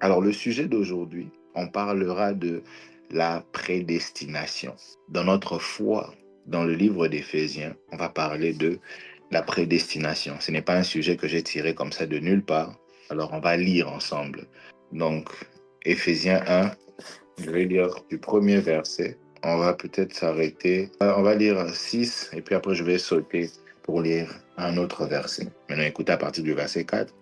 Alors, le sujet d'aujourd'hui, on parlera de la prédestination. Dans notre foi, dans le livre d'Éphésiens, on va parler de la prédestination. Ce n'est pas un sujet que j'ai tiré comme ça de nulle part. Alors, on va lire ensemble. Donc, Éphésiens 1, je vais lire du premier verset. On va peut-être s'arrêter. On va lire 6 et puis après, je vais sauter pour lire un autre verset. Maintenant, écoutez à partir du verset 4.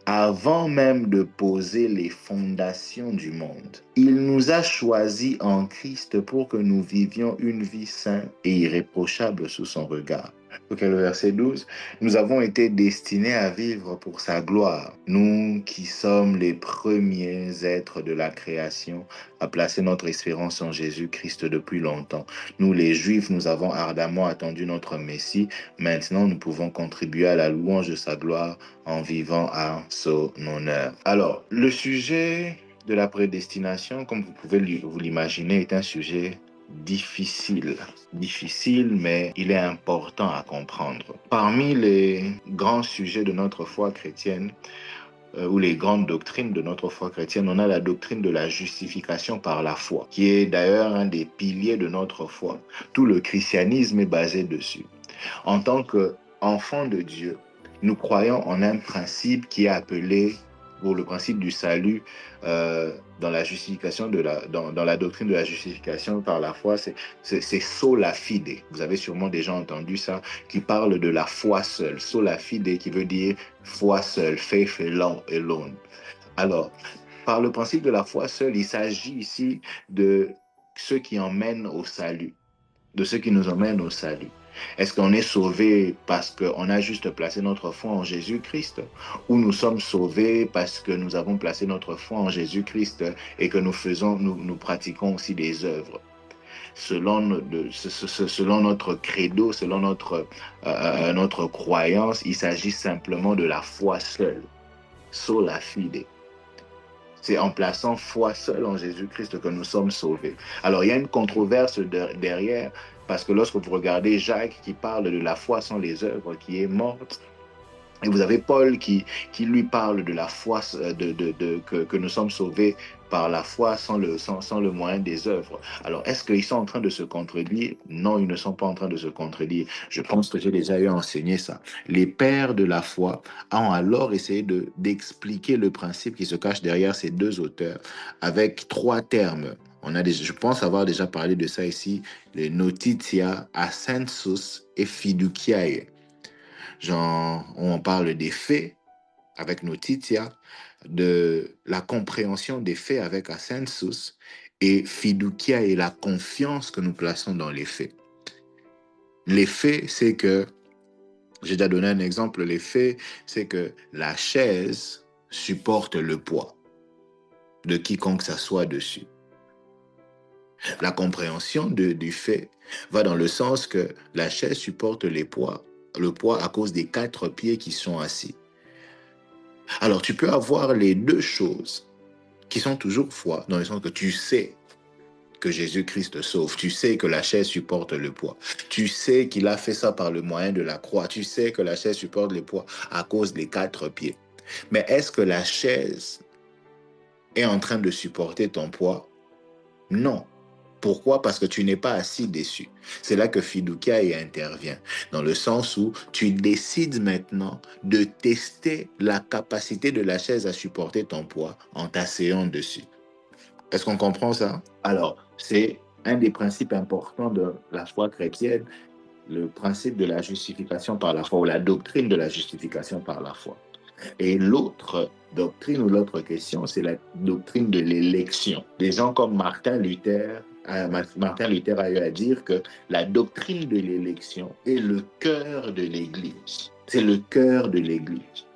Avant même de poser les fondations du monde, il nous a choisis en Christ pour que nous vivions une vie sainte et irréprochable sous son regard. Ok, le verset 12. Nous avons été destinés à vivre pour sa gloire. Nous qui sommes les premiers êtres de la création, à placer notre espérance en Jésus-Christ depuis longtemps. Nous, les Juifs, nous avons ardemment attendu notre Messie. Maintenant, nous pouvons contribuer à la louange de sa gloire en vivant à son honneur. Alors, le sujet de la prédestination, comme vous pouvez vous l'imaginer, est un sujet difficile. Difficile, mais il est important à comprendre. Parmi les grands sujets de notre foi chrétienne, ou les grandes doctrines de notre foi chrétienne, on a la doctrine de la justification par la foi, qui est d'ailleurs un des piliers de notre foi. Tout le christianisme est basé dessus. En tant qu'enfants de Dieu, nous croyons en un principe qui est appelé, pour le principe du salut, dans la justification dans la doctrine de la justification par la foi, c'est sola fide. Vous avez sûrement déjà entendu ça, qui parle de la foi seule. Sola fide qui veut dire foi seule, faith alone. Alors, par le principe de la foi seule, il s'agit ici de ce qui emmène au salut, de ce qui nous emmène au salut. Est-ce qu'on est sauvé parce qu'on a juste placé notre foi en Jésus-Christ, ou nous sommes sauvés parce que nous avons placé notre foi en Jésus-Christ et que nous pratiquons aussi des œuvres? Selon notre credo, selon notre croyance, il s'agit simplement de la foi seule, sola fide. C'est en plaçant foi seule en Jésus-Christ que nous sommes sauvés. Alors, il y a une controverse derrière, parce que lorsque vous regardez Jacques qui parle de la foi sans les œuvres, qui est morte, et vous avez Paul qui lui parle de la foi, que nous sommes sauvés par la foi sans le moyen des œuvres. Alors, est-ce qu'ils sont en train de se contredire? Non, ils ne sont pas en train de se contredire. Je pense que j'ai déjà eu à enseigner ça. Les pères de la foi ont alors essayé d'expliquer le principe qui se cache derrière ces deux auteurs avec trois termes. Je pense avoir déjà parlé de ça ici, les notitia, ascensus et fiduciae. Genre, on parle des faits avec notitia, de la compréhension des faits avec assensus, et fiducia est la confiance que nous plaçons dans les faits. Les faits, c'est que, j'ai déjà donné un exemple, les faits, c'est que la chaise supporte le poids de quiconque s'assoit dessus. La compréhension du fait va dans le sens que la chaise supporte le poids à cause des 4 pieds qui sont assis. Alors, tu peux avoir les deux choses qui sont toujours foi, dans le sens que tu sais que Jésus-Christ sauve, tu sais que la chaise supporte le poids, tu sais qu'il a fait ça par le moyen de la croix, tu sais que la chaise supporte le poids à cause des 4 pieds. Mais est-ce que la chaise est en train de supporter ton poids? Non. Pourquoi? Parce que tu n'es pas assis dessus. C'est là que fiducia intervient, dans le sens où tu décides maintenant de tester la capacité de la chaise à supporter ton poids en t'asseyant dessus. Est-ce qu'on comprend ça? Alors, c'est un des principes importants de la foi chrétienne, le principe de la justification par la foi, ou la doctrine de la justification par la foi. Et l'autre doctrine ou l'autre question, c'est la doctrine de l'élection. Des gens comme Martin Luther a eu à dire que la doctrine de l'élection est le cœur de l'Église. C'est le cœur de l'Église.